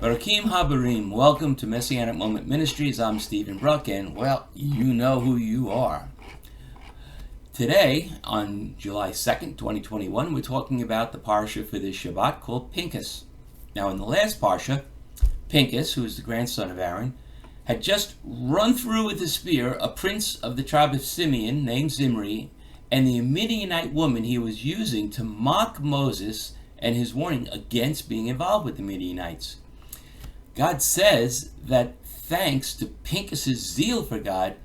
Barakim Habarim, welcome to Messianic Moment Ministries. I'm Stephen Bruck, and well, you know who you are. Today, on July 2nd, 2021, we're talking about the Parashah for this Shabbat called Pinchas. Now, in the last Parashah, Pinchas, who is the grandson of Aaron, had just run through with a spear a prince of the tribe of Simeon named Zimri, and the Midianite woman he was using to mock Moses and his warning against being involved with the Midianites. God says that thanks to Pinchas' zeal for God,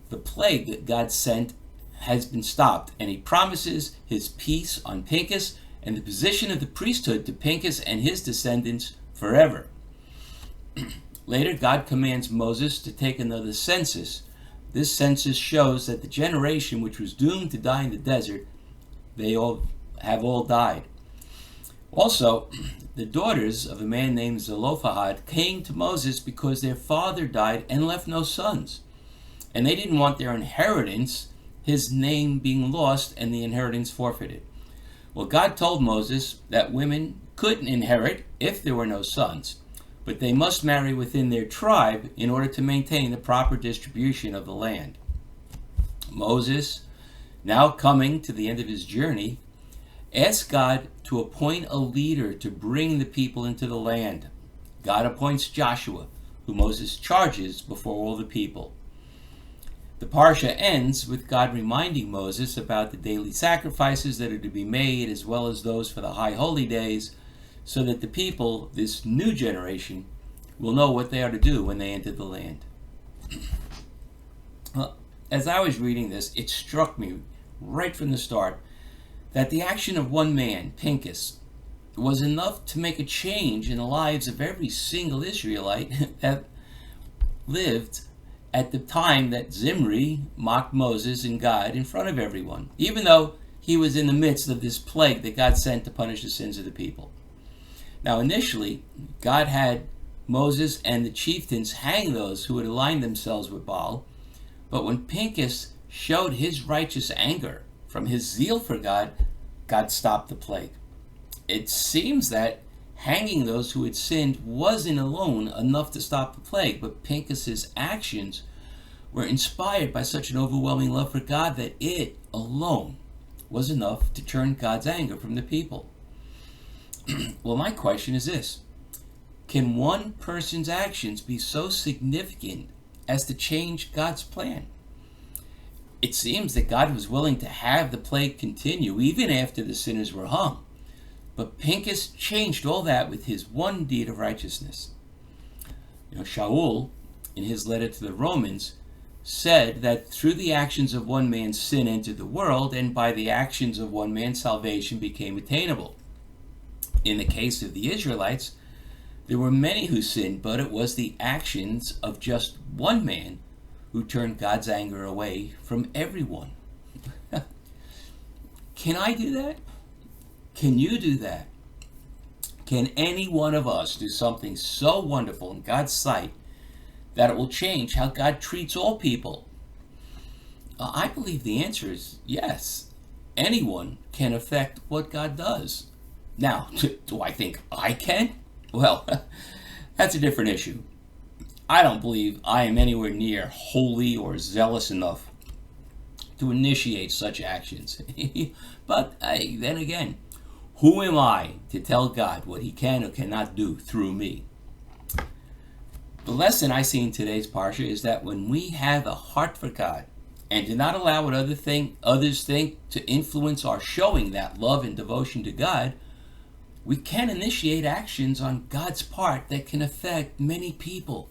the plague that God sent has been stopped, and he promises his peace on Pinchas and the position of the priesthood to Pinchas and his descendants forever. Later, God commands Moses to take another census. This census shows that the generation which was doomed to die in the desert, they have all died. Also, the daughters of a man named Zelophehad came to Moses because their father died and left no sons. And they didn't want their inheritance, his name being lost and the inheritance forfeited. Well, God told Moses that women couldn't inherit if there were no sons, but they must marry within their tribe in order to maintain the proper distribution of the land. Moses, now coming to the end of his journey, asked God to appoint a leader to bring the people into the land. God appoints Joshua, who Moses charges before all the people. The Parashah ends with God reminding Moses about the daily sacrifices that are to be made, as well as those for the high holy days, so that the people, this new generation, will know what they are to do when they enter the land. Well, as I was reading this, it struck me right from the start that the action of one man, Pinchas, was enough to make a change in the lives of every single Israelite that lived at the time that Zimri mocked Moses and God in front of everyone, even though he was in the midst of this plague that God sent to punish the sins of the people. Now, initially, God had Moses and the chieftains hang those who had aligned themselves with Baal, but when Pinchas showed his righteous anger from his zeal for God, God stopped the plague. It seems that hanging those who had sinned wasn't alone enough to stop the plague, but Pinchas' actions were inspired by such an overwhelming love for God that it alone was enough to turn God's anger from the people. Well, my question is this: can one person's actions be so significant as to change God's plan? It seems that God was willing to have the plague continue even after the sinners were hung. But Pinchas changed all that with his one deed of righteousness. Shaul, in his letter to the Romans, said that through the actions of one man sin entered the world, and by the actions of one man salvation became attainable. In the case of the Israelites, there were many who sinned, but it was the actions of just one man who turned God's anger away from everyone. Can I do that? Can you do that? Can any one of us do something so wonderful in God's sight that it will change how God treats all people? I believe the answer is yes. Anyone can affect what God does. Now, do I think I can? Well, that's a different issue. I don't believe I am anywhere near holy or zealous enough to initiate such actions. But then again, who am I to tell God what he can or cannot do through me? The lesson I see in today's Parsha is that when we have a heart for God and do not allow what others think to influence our showing that love and devotion to God, we can initiate actions on God's part that can affect many people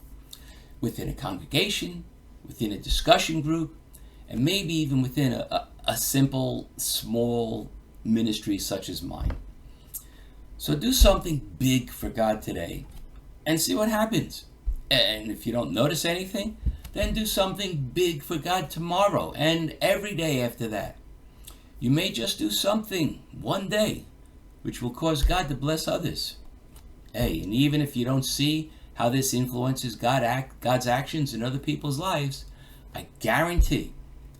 within a congregation, within a discussion group, and maybe even within a simple, small ministry such as mine. So do something big for God today and see what happens. And if you don't notice anything, then do something big for God tomorrow and every day after that. You may just do something one day which will cause God to bless others. Hey, and even if you don't see how this influences God's actions in other people's lives, I guarantee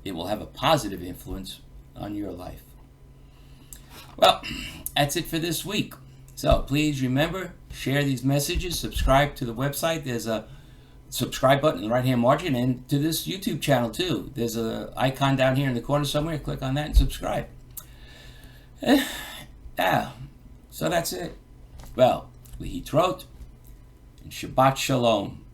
it will have a positive influence on your life. Well, that's it for this week. So please remember, share these messages, subscribe to the website. There's a subscribe button in the right-hand margin, and to this YouTube channel too. There's an icon down here in the corner somewhere. Click on that and subscribe. Yeah, so that's it. Well, Lehitrot and Shabbat Shalom.